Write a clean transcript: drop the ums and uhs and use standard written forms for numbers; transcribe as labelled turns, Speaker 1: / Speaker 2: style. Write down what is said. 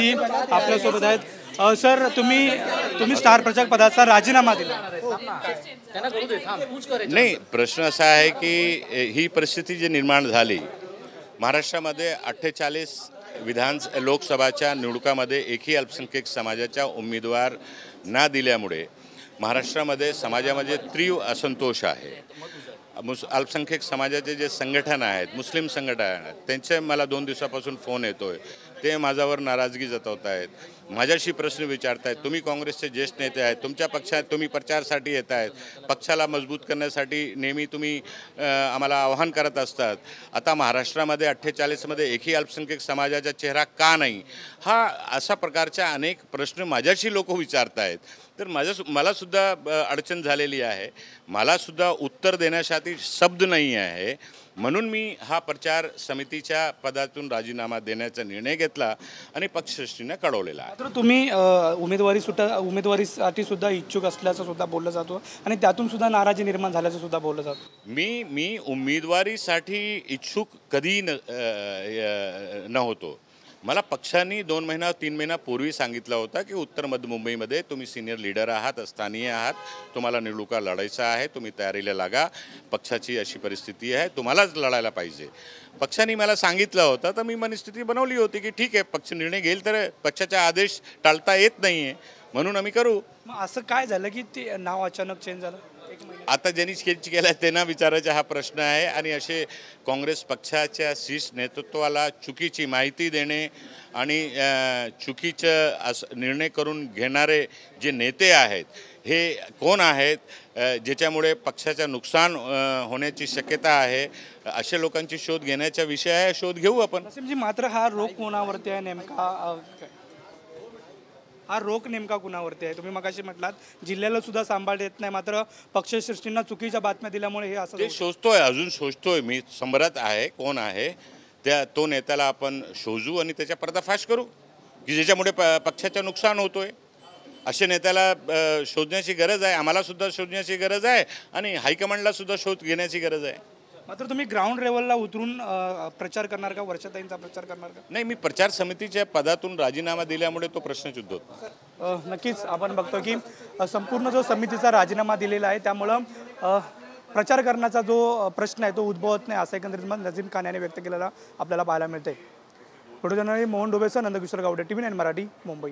Speaker 1: आपल्यासोबत आहेत सर, तुम्ही स्टार प्रचारक पदाचा राजीनामा दिला।
Speaker 2: नाही, प्रश्न असा आहे की ही परिस्थिती जी निर्माण झाली महाराष्ट्रामध्ये 48 लोकसभाच्या निवडणुकांमध्ये एकही अल्पसंख्याक समाजाच्या उमेदवार न दिल्यामुळे महाराष्ट्रामध्ये समाजामध्ये तीव्र असंतोष आहे। अल्पसंख्याक समाजाचे जे संघटन आहेत, मुस्लिम संघटन आहेत, त्यांचे मला 2 दिवसापासून फोन येतोय। ते माझ्यावर नाराजगी जतावत आहेत, माझ्याशी प्रश्न विचारत आहेत। तुम्ही काँग्रेसचे ज्येष्ठ नेते आहेत, तुमच्या पक्षात तुम्ही प्रचारासाठी येत आहेत, पक्षाला मजबूत करण्यासाठी नेहमी तुम्ही आम्हाला आवाहन करत असतात। आता महाराष्ट्रामध्ये 48 मध्ये एकही अल्पसंख्याक समाजाचा चेहरा का नाही, हा अशा प्रकारच्या अनेक प्रश्न माझ्याशी लोक विचारत आहेत। तर मला सुद्धा अडचण झालेली आहे, मला सुद्धा उत्तर देण्यासाठी शब्द नाही आहे। म्हणून मी हा प्रचार समितीच्या पदातून राजीनामा देण्याचा निर्णय घेतला आणि पक्षश्रेष्ठींना कळवलेला आहे।
Speaker 1: तर तुम्ही उमेदवारीसाठी सुद्धा इच्छुक असल्याचं सुद्धा बोललं जातो आणि त्यातून सुद्धा नाराजी निर्माण झाल्याचं सुद्धा बोललं जातं।
Speaker 2: मी उमेदवारीसाठी इच्छुक कधी नव्हतो। मला पक्षांनी 2 महिना 3 महिन्यापूर्वी सांगितलं होतं की उत्तर मध्य मुंबईमध्ये तुम्ही सिनियर लीडर आहात, स्थानीय आहात, तुम्हाला निवडणुका लढायचं आहे, तुम्ही तयारीला लागा, पक्षाची अशी परिस्थिती आहे, तुम्हालाच लढायला पाहिजे। पक्षाने मला सांगितलं होतं तर मी मनस्थिती बनवली होती की ठीक आहे, पक्ष निर्णय घेईल तर पक्षाचा आदेश टाळता येत नाही आहे, म्हणून आम्ही करू।
Speaker 1: मग असं काय झालं की ते नाव अचानक चेंज झालं?
Speaker 2: आता ज्यांनी चेंज केला त्यांना विचारायचा हा प्रश्न आहे। आणि असे काँग्रेस पक्षाच्या शीर्ष नेतृत्वाला चुकीची माहिती देणे आणि चुकीचं निर्णय करून घेणारे जे नेते आहेत हे कोण आहेत, ज्याच्यामुळे पक्षाचं नुकसान होण्याची शक्यता आहे, अशा लोकांची शोध घेण्याचा विषय आहे, शोध घेऊ आपण।
Speaker 1: म्हणजे मात्र हा रोग कोणावरती आहे नेमका? हा रोग नेमका कुणावरती आहे? तुम्ही मगाशी म्हटलात जिल्ह्याला सुद्धा सांभाळ देत नाही, मात्र पक्षश्रेष्ठींना चुकीच्या बातम्या दिल्यामुळे हे असं
Speaker 2: ते शोधतोय, अजून शोधतोय मी, संभ्रत आहे कोण आहे तो नेत्याला आपण शोधू आणि त्याचा पर्दाफाश करू की ज्याच्यामुळे पक्षाचं नुकसान होतोय। अशा नेत्याला शोधण्याची गरज आहे, आम्हाला सुद्धा शोधण्याची गरज आहे आणि हायकमांडला सुद्धा शोध घेण्याची गरज आहे।
Speaker 1: मात्र तुम्ही ग्राउंड लेवलला उतरून प्रचार करणार का? वर्षाताईंचा प्रचार करणार का?
Speaker 2: नाही, मी प्रचार समितीच्या पदातून राजीनामा दिल्यामुळे तो प्रश्नच उद्भवतो।
Speaker 1: नक्कीच आपण बघतो की संपूर्ण जो समितीचा राजीनामा दिलेला आहे त्यामुळं प्रचार करण्याचा जो प्रश्न आहे तो उद्भवत नाही, असं एकंदरीत मत नजीम खान यांनी व्यक्त केलेला आपल्याला पाहायला मिळते। व्हिडिओ जर्नलिस्ट मोहन डोबेसह नंदकिशोर गावडे, TV9 मराठी, मुंबई।